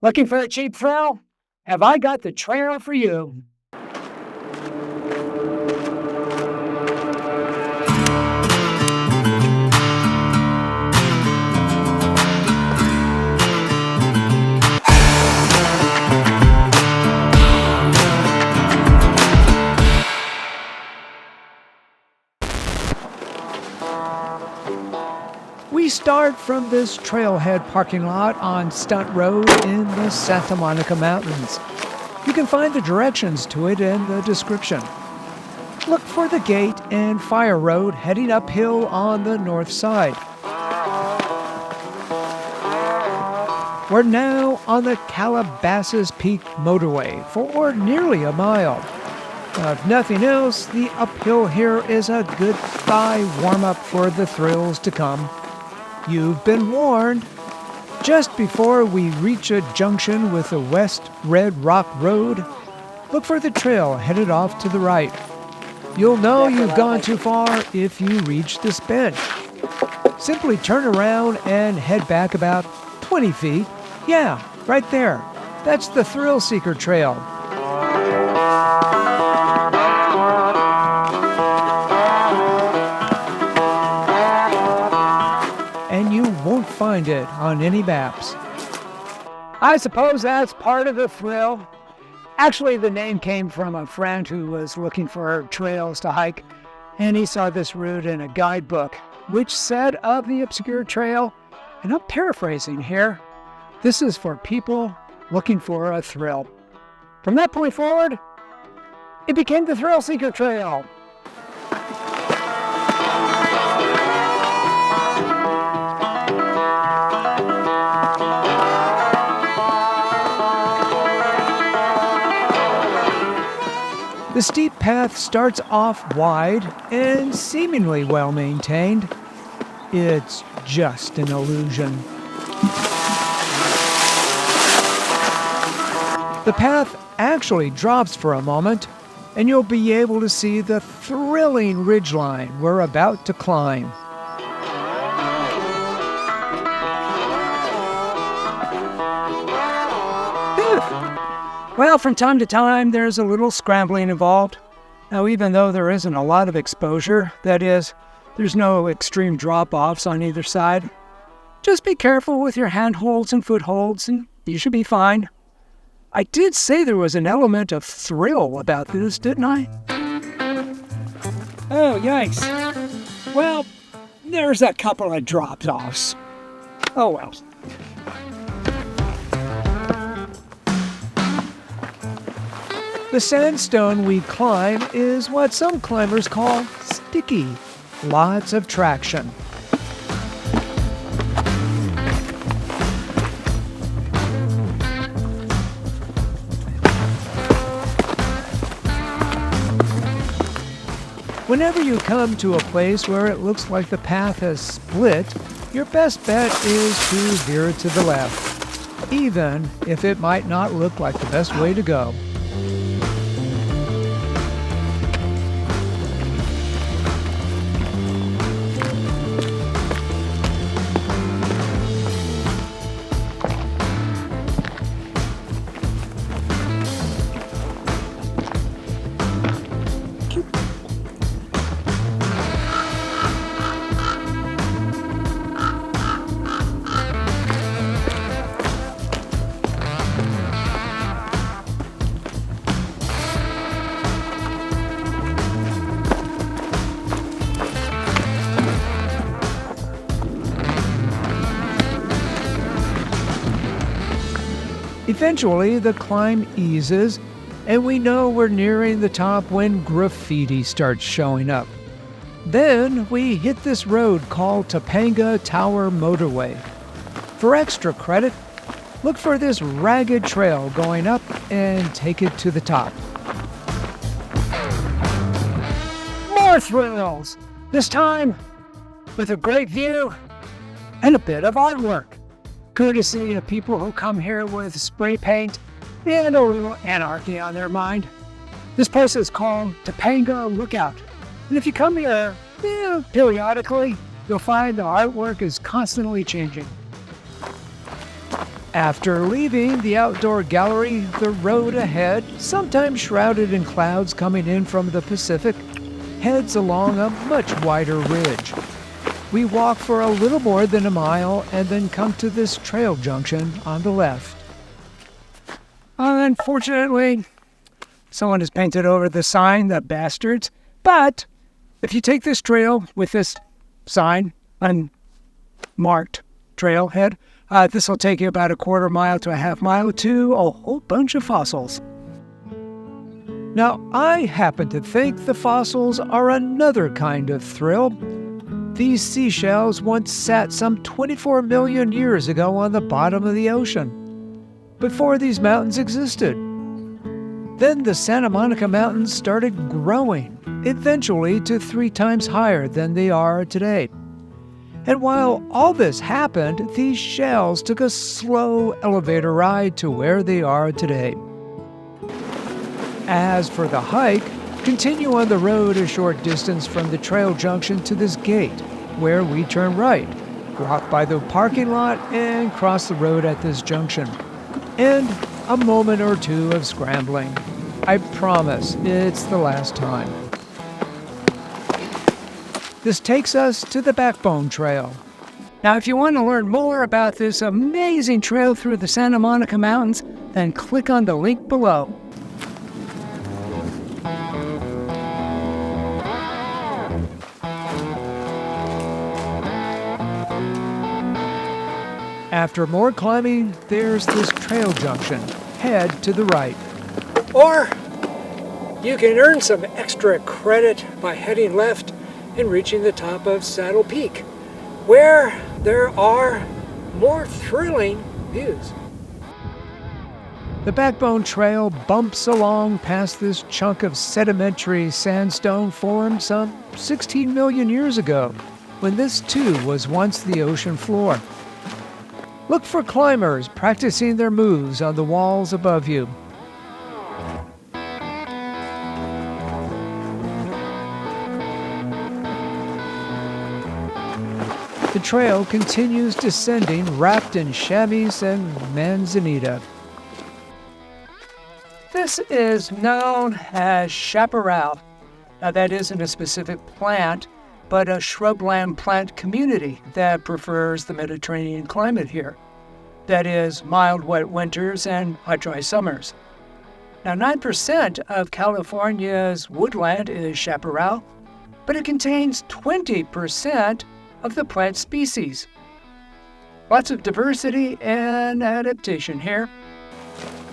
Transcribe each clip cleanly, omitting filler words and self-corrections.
Looking for a cheap thrill? Have I got the trail for you? We start from this trailhead parking lot on Stunt Road in the Santa Monica Mountains. You can find the directions to it in the description. Look for the gate and fire road heading uphill on the north side. We're now on the Calabasas Peak Motorway for nearly a mile. If nothing else, the uphill here is a good thigh warm-up for the thrills to come. You've been warned. Just before we reach a junction with the West Red Rock Road, look for the trail headed off to the right. You'll know you've gone too far if you reach this bench. Simply turn around and head back about 20 feet. Yeah, right there. That's the Thrill Seeker Trail. And you won't find it on any maps. I suppose that's part of the thrill. Actually, the name came from a friend who was looking for trails to hike, and he saw this route in a guidebook, which said of the obscure trail, and I'm paraphrasing here, this is for people looking for a thrill. From that point forward, it became the Thrill Seeker Trail. The steep path starts off wide and seemingly well maintained. It's just an illusion. The path actually drops for a moment, and you'll be able to see the thrilling ridgeline we're about to climb. Well, from time to time, there's a little scrambling involved. Now, even though there isn't a lot of exposure, that is, there's no extreme drop-offs on either side, just be careful with your handholds and footholds, and you should be fine. I did say there was an element of thrill about this, didn't I? Oh, yikes. Well, there's a couple of drop-offs. Oh, well. The sandstone we climb is what some climbers call sticky. Lots of traction. Whenever you come to a place where it looks like the path has split, your best bet is to veer to the left, even if it might not look like the best way to go. Eventually, the climb eases, and we know we're nearing the top when graffiti starts showing up. Then we hit this road called Topanga Tower Motorway. For extra credit, look for this ragged trail going up and take it to the top. More thrills! This time with a great view and a bit of artwork, courtesy of people who come here with spray paint and a little anarchy on their mind. This place is called Topanga Lookout, and if you come here periodically, you'll find the artwork is constantly changing. After leaving the outdoor gallery, the road ahead, sometimes shrouded in clouds coming in from the Pacific, heads along a much wider ridge. We walk for a little more than a mile and then come to this trail junction on the left. Unfortunately, someone has painted over the sign, the bastards. But if you take this trail with this sign, unmarked trailhead, this will take you about a quarter mile to a half mile to a whole bunch of fossils. Now, I happen to think the fossils are another kind of thrill. These seashells once sat some 24 million years ago on the bottom of the ocean, before these mountains existed. Then the Santa Monica Mountains started growing, eventually to 3 times higher than they are today. And while all this happened, these shells took a slow elevator ride to where they are today. As for the hike, continue on the road a short distance from the trail junction to this gate, where we turn right, walk by the parking lot, and cross the road at this junction. And a moment or two of scrambling. I promise it's the last time. This takes us to the Backbone Trail. Now, if you want to learn more about this amazing trail through the Santa Monica Mountains, then click on the link below. After more climbing, there's this trail junction. Head to the right. Or you can earn some extra credit by heading left and reaching the top of Saddle Peak, where there are more thrilling views. The Backbone Trail bumps along past this chunk of sedimentary sandstone formed some 16 million years ago, when this too was once the ocean floor. Look for climbers practicing their moves on the walls above you. The trail continues descending wrapped in chamois and manzanita. This is known as chaparral. Now, that isn't a specific plant, but a shrubland plant community that prefers the Mediterranean climate here. That is, mild wet winters and hot dry summers. Now, 9% of California's woodland is chaparral, but it contains 20% of the plant species. Lots of diversity and adaptation here.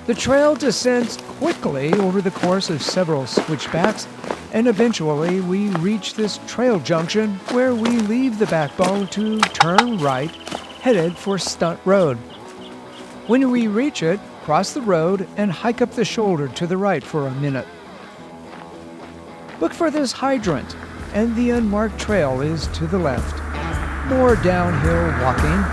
The trail descends quickly over the course of several switchbacks, and eventually we reach this trail junction where we leave the Backbone to turn right, headed for Stunt Road. When we reach it, cross the road and hike up the shoulder to the right for a minute. Look for this hydrant, and the unmarked trail is to the left. More downhill walking.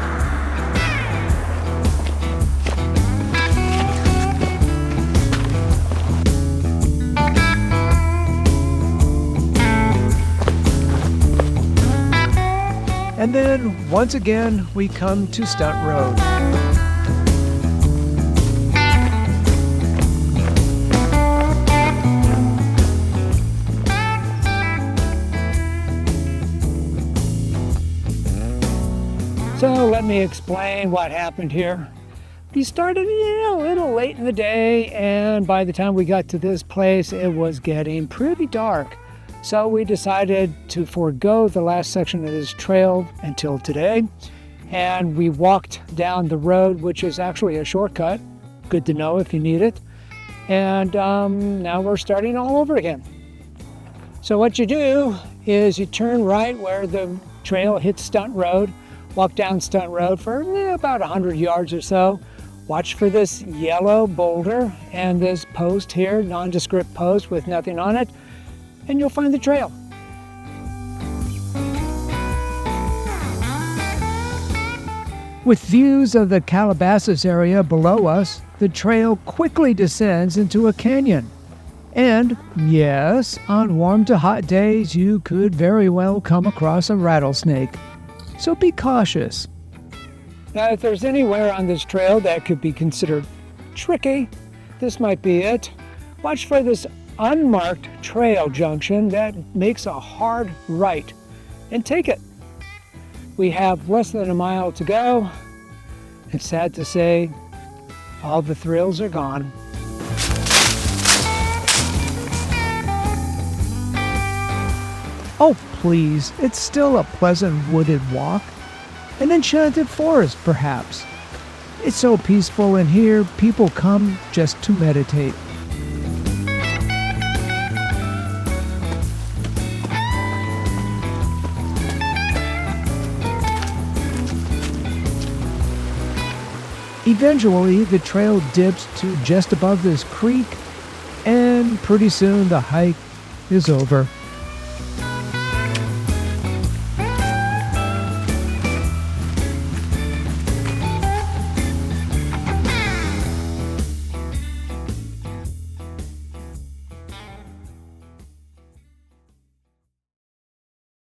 And then, once again, we come to Stunt Road. So let me explain what happened here. We started a little late in the day, and by the time we got to this place, it was getting pretty dark. So we decided to forego the last section of this trail until today, and we walked down the road, which is actually a shortcut. Good to know if you need it. And now we're starting all over again. So what you do is you turn right where the trail hits Stunt Road, walk down Stunt Road for about 100 yards or so. Watch for this yellow boulder and this post here, nondescript post with nothing on it, and you'll find the trail. With views of the Calabasas area below us, the trail quickly descends into a canyon. And yes, on warm to hot days, you could very well come across a rattlesnake. So be cautious. Now, if there's anywhere on this trail that could be considered tricky, this might be it. Watch for this unmarked trail junction that makes a hard right and take it. We have less than a mile to go. It's sad to say, all the thrills are gone. Oh, please, it's still a pleasant wooded walk. An enchanted forest, perhaps. It's so peaceful in here, people come just to meditate. Eventually, the trail dips to just above this creek, and pretty soon the hike is over.